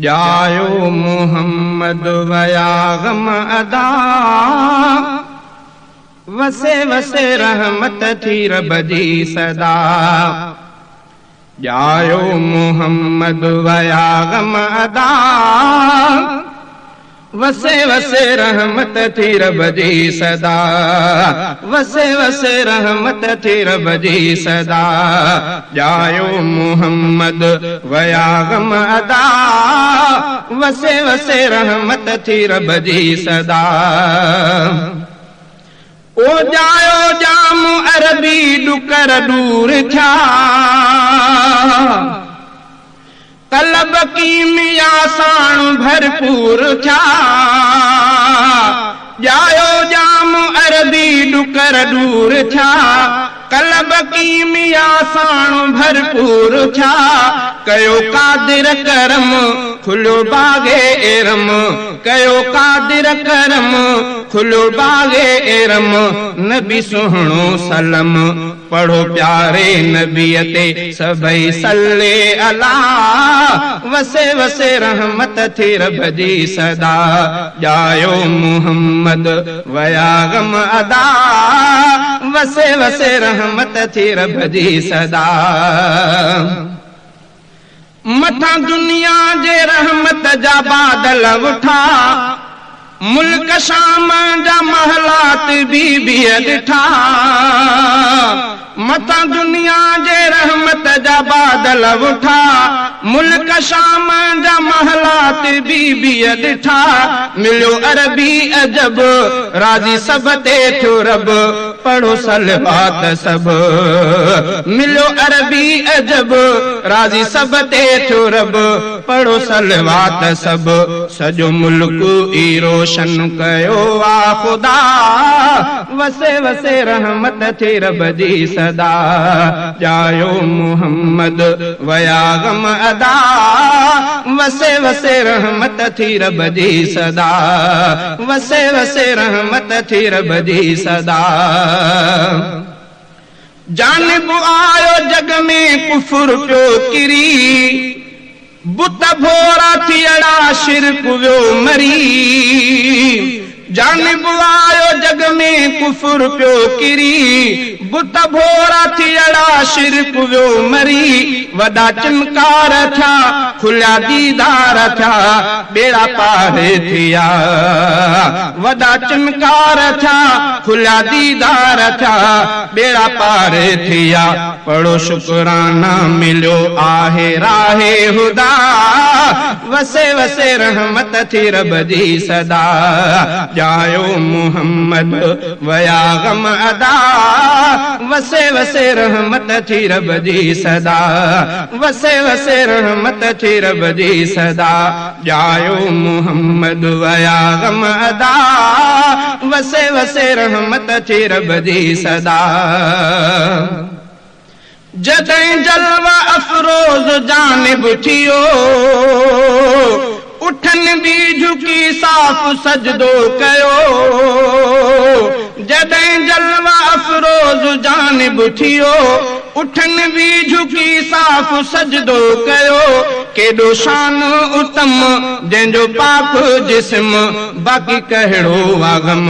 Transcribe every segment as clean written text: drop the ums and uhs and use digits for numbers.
जायो मोहम्मद वया गम अदा वसे वसे रहमत थी रब जी सदा जायो मोहम्मद वया गम अदा वसे वसे रहमत थी रब जी सदा वसे वसे रहमत थी रब जी सदा जायो मोहम्मद वया गम अदा वसे वसे रहमत थी रब जी सदा ओ जायो जाम अरबी डुकर दूर था तलब कीमिया साण भरपूर था जायो जाम अरबी डुकर दूर था कलब कीमिया साण भरपूर था कयो कादिर करम खुलो बागे एरम कयो कादिर करम खुलो बागे एरम नबी सुहणो सलम पढ़ो प्यारे नबीयते सबई सल्ले अला वसे वसे रहमत थी रब जी सदा जायो मोहम्मद वया गम अदा वसे वसे रहमत थी रब जी सदा मथा दुनिया जे रहमत जा बादल उठा मुल्क शाम जा महलात भी ॾिठा मथा दुनिया जे रहमत जा बादल उठा मुल्क शाम जा महलात भी ॾिठा मिलियो अरबी अजब राज़ी सब ते थियो रब पढ़ो सलवात सब मिलियो अरबी अजब राज़ी सब ते थियो रब पढ़ो सलवात सब सॼो मुल्क ई रोशन कयो आ खुदा वसे वसे रहमत थी रब जी सदा जायो मोहम्मद वया गम अदा वसे वसे रहमत थी रब जी सदा वसे वसे रहमत थी रब जी सदा जानिब आयो जग में कुफुर पियो किरी बुत भोरा थियड़ा शिरक वियो मरी जानिब आयो जग में कुफुर पियो किरी बुत भोरा थियड़ा शिरक वियो मरी वॾा चिमकार था खुलिया दीदार था बेड़ा पारे थिया वॾा चिमकार था खुलिया दीदार था बेड़ा पारे थिया पढ़ो शुक्राना मिलियो आहे राहे हुदा वसे वसे रहमत थी रब जी सदा जायो मोहम्मद वया गम अदा वसे वसे रहमत थी रब जी सदा वसे वसे रहमत थी रब जी सदा जायो मोहम्मद वया गम अदा वसे वसे रहमत थी रब जी सदा जॾहिं जलवा अफरोज़ जानिब थियो उठन भी झुकी साफ़ सजदो कयो जॾहिं जलवा अफरोज़ जानिब थियो उठन भी झुकी साफ़ सजदो कयो केॾो शान उत्तम जंहिंजो पाक जिस्म बाक़ी कहिड़ो वागम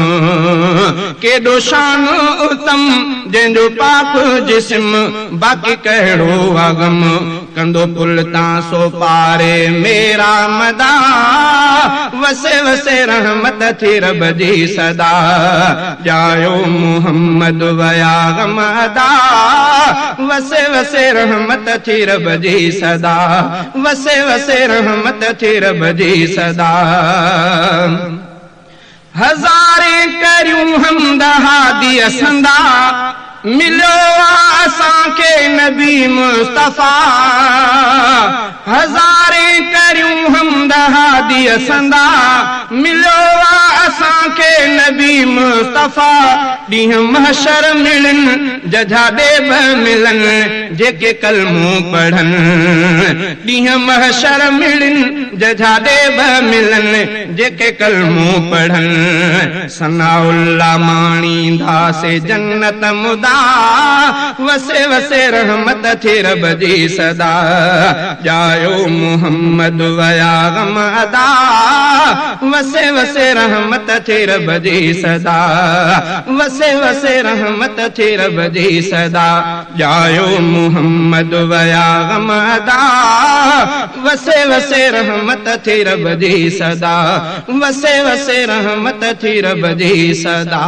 केॾो शान उत्तम जंहिंजो पाक जिस्म बाक़ी कहिड़ो वागम कंदो पुल तां सो पारे मेरा मदा वसे वसे रहमत थी रब जी सदा जायो मोहम्मद वया गम अदा वसे वसे रहमत थी रब जी सदा वसे वसे रहमत थी रब जी सदा हज़ारे करियूं हमद हादी असंदा मिलो असांखे नबी मुस्तफा हज़ारे करियूं हमद हादी असंदा मिलो असां के नबी मुस्तफा ॾींहं महशर मिलन जजा देब मिलन जेके कलमो पढ़न ॾींहं महशर मिलन जजा देब मिलन जेके कलमो पढ़न सनाउल्ला माणींदा से जन्नत मुदा वसे वसे रहमत थे रब जी सदा जायो मोहम्मद वया गम अदा वसे वसे रहमत थे रब जी सदा वसे वसे रहमत थे रब जी सदा जायो मोहम्मद वया गम अदा वसे वसे रहमत थे रब जी सदा वसे वसे रहमत थी रब जी सदा।